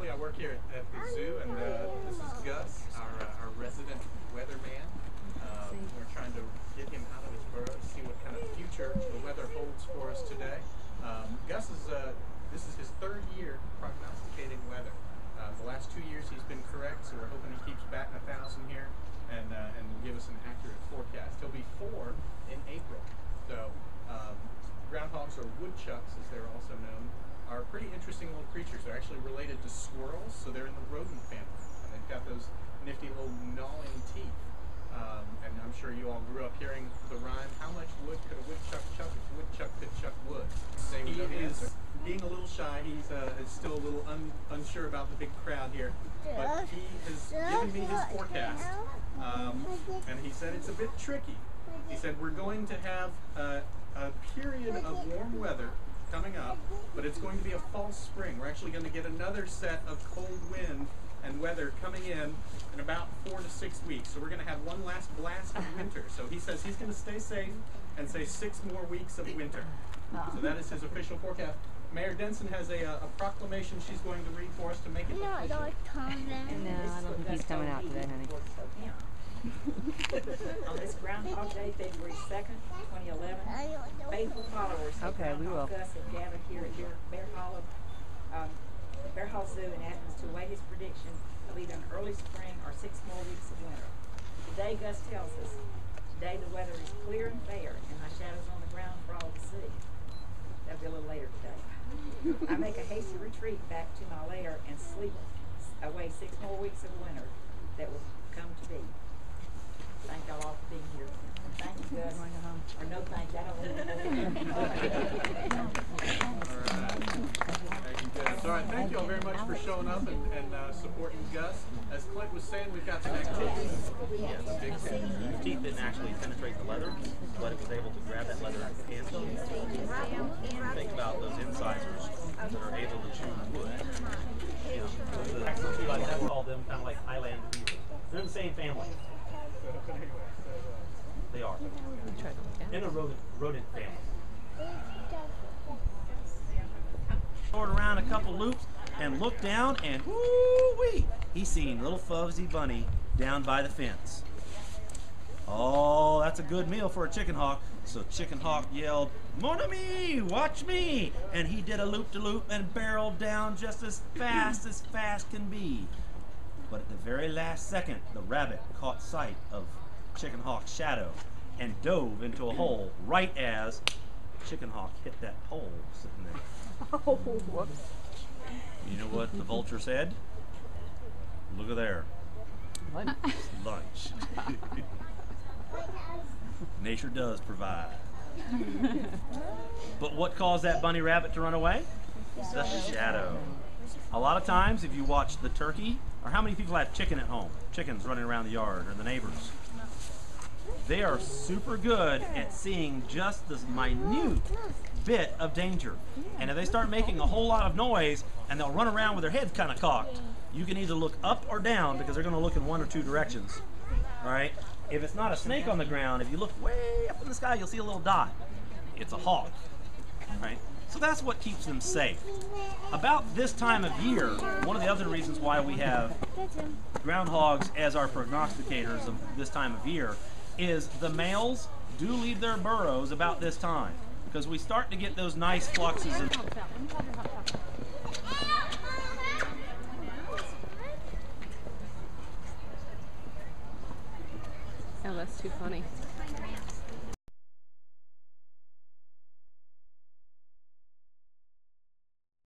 Actually, I work here at the zoo, and this is Gus, our resident weatherman. We're trying to get him out of his burrow to see what kind of future the weather holds for us today. Gus is this is his third year prognosticating weather. The last 2 years he's been correct, so we're hoping he keeps batting 1,000 here and will give us an accurate forecast. He'll be 4 in April. So groundhogs, or woodchucks as they're also known, are pretty interesting little creatures. They're actually related to squirrels, so they're in the rodent family. And they've got those nifty little gnawing teeth. And I'm sure you all grew up hearing the rhyme, how much wood could a woodchuck chuck if a woodchuck could chuck wood? He is being a little shy. He's still a little unsure about the big crowd here. But he has given me his forecast. And he said it's a bit tricky. He said we're going to have a period of warm weather coming up, but it's going to be a false spring. We're actually going to get another set of cold wind and weather coming in about 4 to 6 weeks. So we're going to have one last blast of winter. So he says he's going to stay safe and say 6 more weeks of winter. So that is his official forecast. Mayor Denson has a proclamation she's going to read for us to make it official. No, I don't think he's coming out today, honey. On this Groundhog Day, February 2nd, 2011, faithful followers of Groundhog Gus have gathered here at Bear Hall Zoo in Athens to await his prediction of either an early spring or 6 more weeks of winter. Today, Gus tells us, today the weather is clear and fair, and my shadow's on the ground for all to see. That'll be a little later today. I make a hasty retreat back to my lair and sleep away 6 more weeks of winter that will come to be. Thank y'all all for being here. Thank you, Gus. Or no thank you. I don't All right, thank you all very much for showing up and supporting Gus. As Clint was saying, we've got some activities. Yeah, the big teeth. The teeth didn't actually penetrate the leather, but it was able to grab that leather and think about those incisors that are able to chew wood. You know, the actual two, like that, we call them kind of like Highland beaver. They're in the same family. They are. In a rodent family. Around a couple loops and look down, and woo-wee, he's seen little fuzzy bunny down by the fence. Oh, that's a good meal for a chicken hawk. So chicken hawk yelled, "Mon ami, watch me!" And he did a loop-de-loop and barreled down just as fast can be. But at the very last second, the rabbit caught sight of Chicken Hawk's shadow and dove into a hole right as Chicken Hawk hit that pole sitting there. Oh, whoops. You know what the vulture said? Look at there. Lunch. Lunch. Nature does provide. But what caused that bunny rabbit to run away? The shadow. A lot of times, if you watch the turkey, or how many people have chicken at home? Chickens running around the yard, or the neighbors. They are super good at seeing just this minute bit of danger. And if they start making a whole lot of noise, and they'll run around with their heads kind of cocked, you can either look up or down, because they're going to look in one or two directions. All right? If it's not a snake on the ground, if you look way up in the sky, you'll see a little dot. It's a hawk. Right? So that's what keeps them safe. About this time of year, one of the other reasons why we have groundhogs as our prognosticators of this time of year is the males do leave their burrows about this time, because we start to get those nice fluxes of Oh, that's too funny.